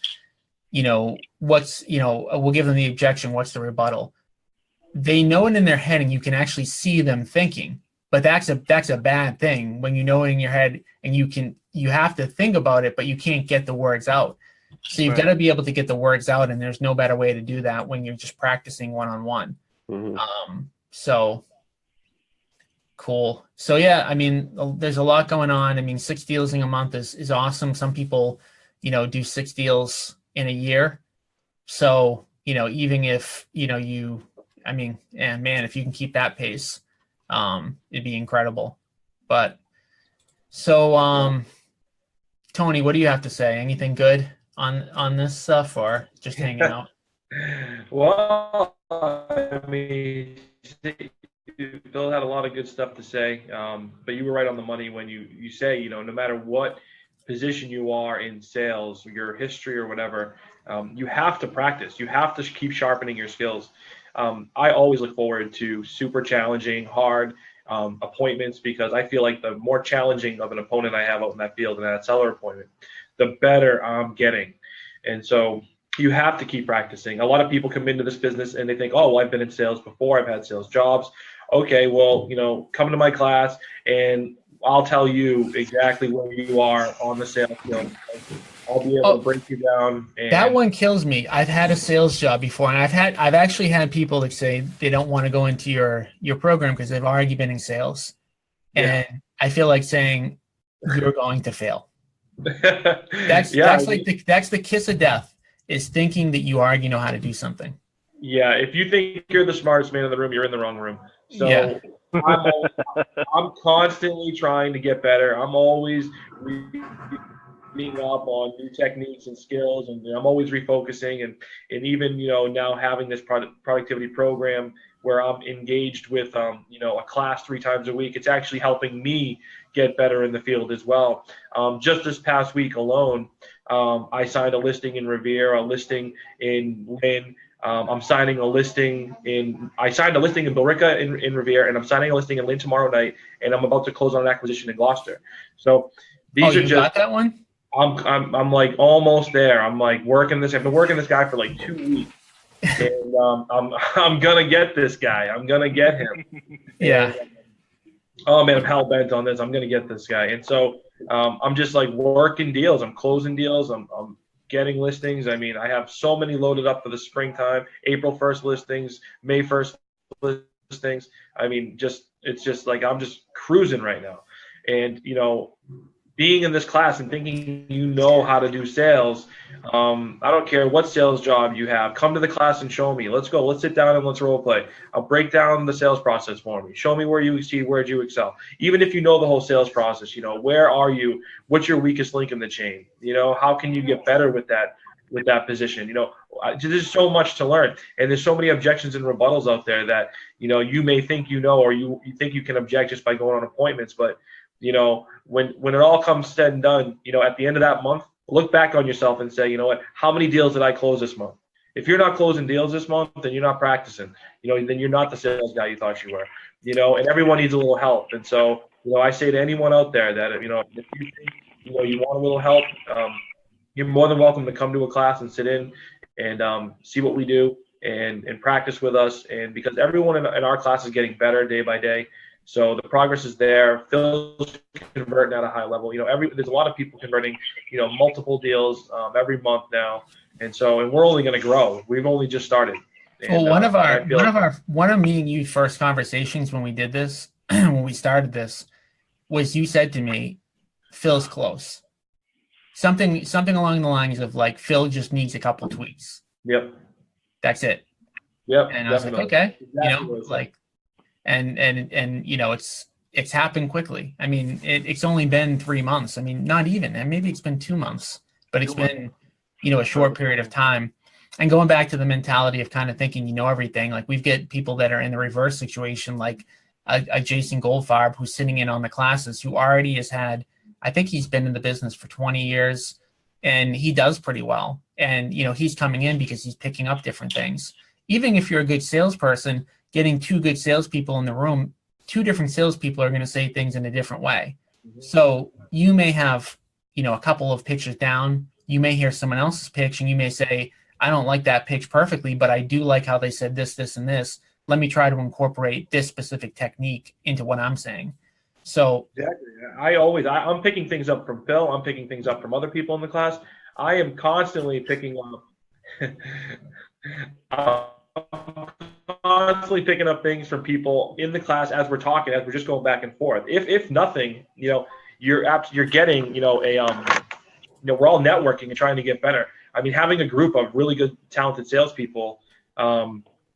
you know, we'll give them the objection, what's the rebuttal? They know it in their head, and you can actually see them thinking. But that's a bad thing when you know it in your head, and you have to think about it, but you can't get the words out. So you've got to be able to get the words out, and there's no better way to do that when you're just practicing one-on-one. So cool. So yeah, I mean, there's a lot going on. I mean, 6 deals in a month is awesome. Some people, you know, do 6 deals in a year. So, you know, even if, you know, and man, if you can keep that pace, it'd be incredible. But so, Tony, what do you have to say? Anything good on this stuff, or just hanging out? Well, I mean, Bill had a lot of good stuff to say, but you were right on the money when you say, you know, no matter what position you are in sales, your history or whatever, you have to practice. You have to keep sharpening your skills. I always look forward to super challenging, hard appointments, because I feel like the more challenging of an opponent I have out in that field and that seller appointment, the better I'm getting. And so you have to keep practicing. A lot of people come into this business and they think, oh, well, I've been in sales before. I've had sales jobs. Okay, well, you know, come to my class and I'll tell you exactly where you are on the sales field. I'll be able to break you down. And that one kills me. I've had a sales job before, and I've actually had people that say they don't want to go into your program because they've already been in sales. And I feel like saying you're going to fail. That's the kiss of death, is thinking that you already know how to do something. Yeah, if you think you're the smartest man in the room, you're in the wrong room. So I'm constantly trying to get better. I'm always reading up on new techniques and skills, and I'm always refocusing, and even, you know, now having this productivity program where I'm engaged with you know, a class 3 times a week, it's actually helping me get better in the field as well. Just this past week alone, I signed a listing in Revere, a listing in Lynn. I signed a listing in Billerica in Revere, and I'm signing a listing in Lynn tomorrow night, and I'm about to close on an acquisition in Gloucester. So these are just got that one? I'm like almost there. I'm like working this. I've been working this guy for like 2 weeks, and I'm gonna get this guy. I'm gonna get him. Yeah. And, oh man, I'm hell bent on this. I'm gonna get this guy, and so I'm just like working deals. I'm closing deals. I'm getting listings. I mean, I have so many loaded up for the springtime. April 1st listings, May 1st listings. I mean, it's just like I'm just cruising right now, and you know, being in this class and thinking you know how to do sales, I don't care what sales job you have. Come to the class and show me. Let's go. Let's sit down and let's role play. I'll break down the sales process for me. Show me where you exceed, where you excel. Even if you know the whole sales process, you know, where are you? What's your weakest link in the chain? You know, how can you get better with that position? You know, there's so much to learn, and there's so many objections and rebuttals out there that, you know, you may think you know, or you think you can object just by going on appointments, but you know, when it all comes said and done, you know, at the end of that month, look back on yourself and say, you know what, how many deals did I close this month? If you're not closing deals this month, then you're not practicing. You know, then you're not the sales guy you thought you were. You know, and everyone needs a little help. And so, you know, I say to anyone out there that, you know, if you think, you know, you want a little help, you're more than welcome to come to a class and sit in and see what we do and practice with us. And because everyone in our class is getting better day by day. So the progress is there. Phil's converting at a high level. You know, there's a lot of people converting, you know, multiple deals every month now, and we're only going to grow. We've only just started. And, well, one of me and you first conversations when we did this, when we started this, was you said to me, Phil's close. Something along the lines of like, Phil just needs a couple tweaks. Yep. That's it. Yep. And I was like, Definitely. okay, Exactly what it's like, and it's happened quickly. I mean, it's only been 3 months. I mean, not even, and maybe it's been 2 months, but it's been, a short period of time. And going back to the mentality of kind of thinking, everything, like we've got people that are in the reverse situation, like a Jason Goldfarb, who's sitting in on the classes, who already has had, I think he's been in the business for 20 years and he does pretty well. And, he's coming in because he's picking up different things. Even if you're a good salesperson, getting 2 good salespeople in the room, 2 different salespeople are going to say things in a different way. So you may have, a couple of pitches down. You may hear someone else's pitch and you may say, I don't like that pitch perfectly, but I do like how they said this, this, and this. Let me try to incorporate this specific technique into what I'm saying. So exactly. I'm picking things up from Phil. I'm picking things up from other people in the class. I am constantly picking things from people in the class as we're talking, as we're just going back and forth. If nothing, you're getting, we're all networking and trying to get better. I mean, having a group of really good, talented salespeople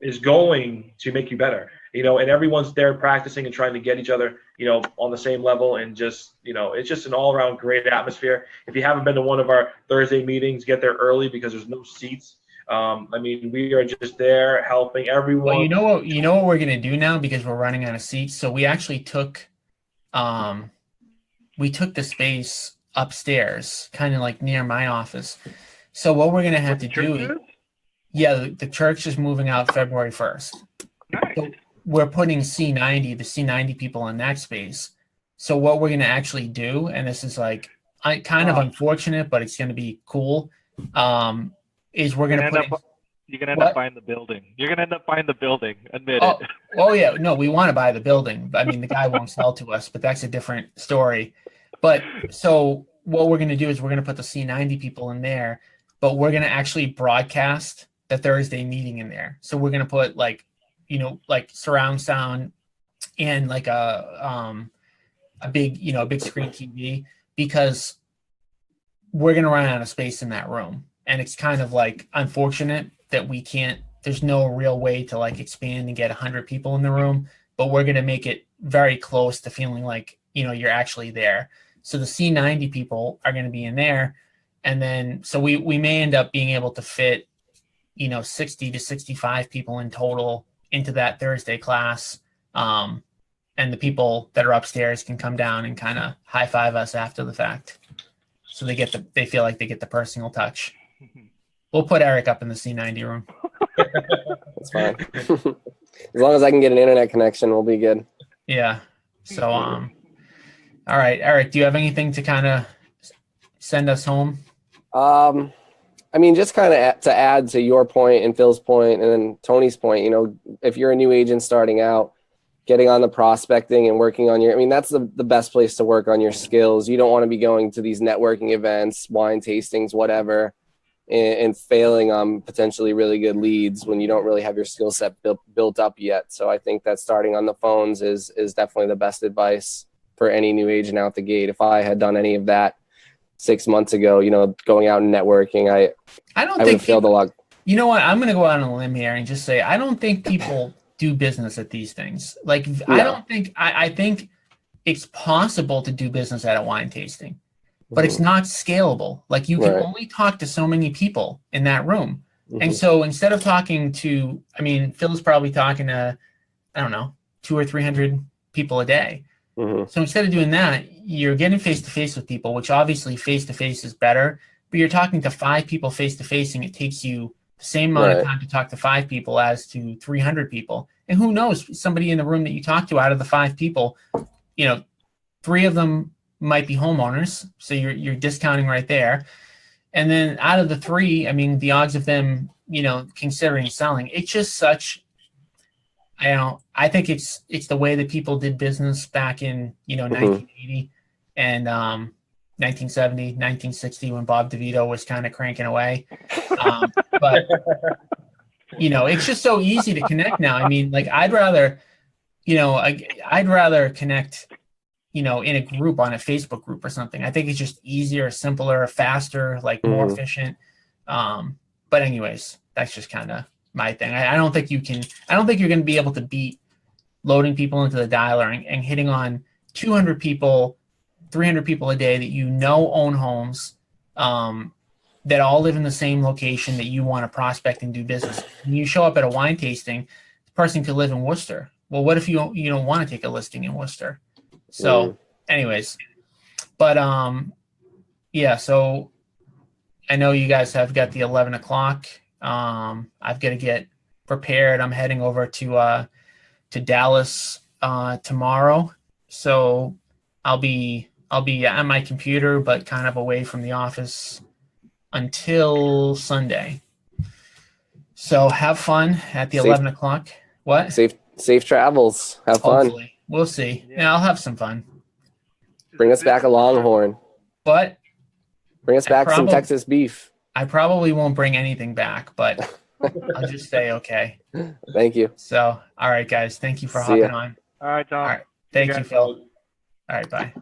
is going to make you better, and everyone's there practicing and trying to get each other, on the same level, and just, it's just an all around great atmosphere. If you haven't been to one of our Thursday meetings, get there early because there's no seats. I mean, we are just there helping everyone. Well, you know what we're going to do now, because we're running out of seats. So we actually took the space upstairs, kind of like near my office. So what we're going to have to do, the church is moving out February 1st. Nice. So we're putting the C90 people in that space. So what we're going to actually do, and this is like kind of unfortunate, but it's going to be cool, is we're going to put you're going to end up buying the building. You're going to end up buying the building. Admit it. Oh, yeah. No, we want to buy the building. I mean, the guy won't sell to us, but that's a different story. But so what we're going to do is we're going to put the C90 people in there, but we're going to actually broadcast the Thursday meeting in there. So we're going to put like surround sound and like a big screen TV, because we're going to run out of space in that room. And it's kind of like unfortunate that there's no real way to like expand and get 100 people in the room, but we're going to make it very close to feeling like, you're actually there. So the C90 people are going to be in there. And then, so we may end up being able to fit, 60 to 65 people in total into that Thursday class. And the people that are upstairs can come down and kind of high five us after the fact. So they feel like they get the personal touch. We'll put Eric up in the C90 room. That's fine. As long as I can get an internet connection, we'll be good. Yeah. So, all right, Eric, do you have anything to kind of send us home? I mean, just kind of to add to your point and Phil's point and then Tony's point, if you're a new agent starting out, getting on the prospecting and working on that's the best place to work on your skills. You don't want to be going to these networking events, wine tastings, whatever, and failing on potentially really good leads when you don't really have your skill set built up yet. So I think that starting on the phones is definitely the best advice for any new agent out the gate. If I had done any of that 6 months ago, going out and networking, I would have failed a lot. You know what? I'm going to go out on a limb here and just say, I don't think people do business at these things. Like, no. I think it's possible to do business at a wine tasting, but it's not scalable. Like, you can only talk to so many people in that room. And so instead of talking to, Phil's probably talking to, 200 or 300 people a day. So instead of doing that, you're getting face-to-face with people, which obviously face-to-face is better, but you're talking to 5 people face-to-face, and it takes you the same amount of time to talk to 5 people as to 300 people. And who knows, somebody in the room that you talk to out of the 5 people, 3 of them might be homeowners. So you're discounting right there. And then out of the 3, the odds of them, considering selling, it's just such, I think it's the way that people did business back in, 1980 and 1970, 1960, when Bob DeVito was kind of cranking away. But, it's just so easy to connect now. I'd rather connect, in a group, on a Facebook group or something. I think it's just easier, simpler, faster, more efficient. But anyways, that's just kind of my thing. I don't think you can. I don't think you're going to be able to beat loading people into the dialer and hitting on 200 people, 300 people a day that you know own homes, that all live in the same location that you want to prospect and do business. When you show up at a wine tasting, the person could live in Worcester. Well, what if you don't want to take a listing in Worcester? So, anyways, but yeah. So I know you guys have got the 11 o'clock. I've got to get prepared. I'm heading over to Dallas tomorrow, so I'll be at my computer, but kind of away from the office until Sunday. So have fun at the 11 o'clock. What? Safe travels. Have fun. Hopefully. We'll see. Yeah, I'll have some fun. Bring us back a Longhorn. But bring us back some Texas beef. I probably won't bring anything back, but I'll just say okay. Thank you. So, all right, guys. Thank you for hopping on. All right, Tom. All right. Thank you, Phil. All right, bye.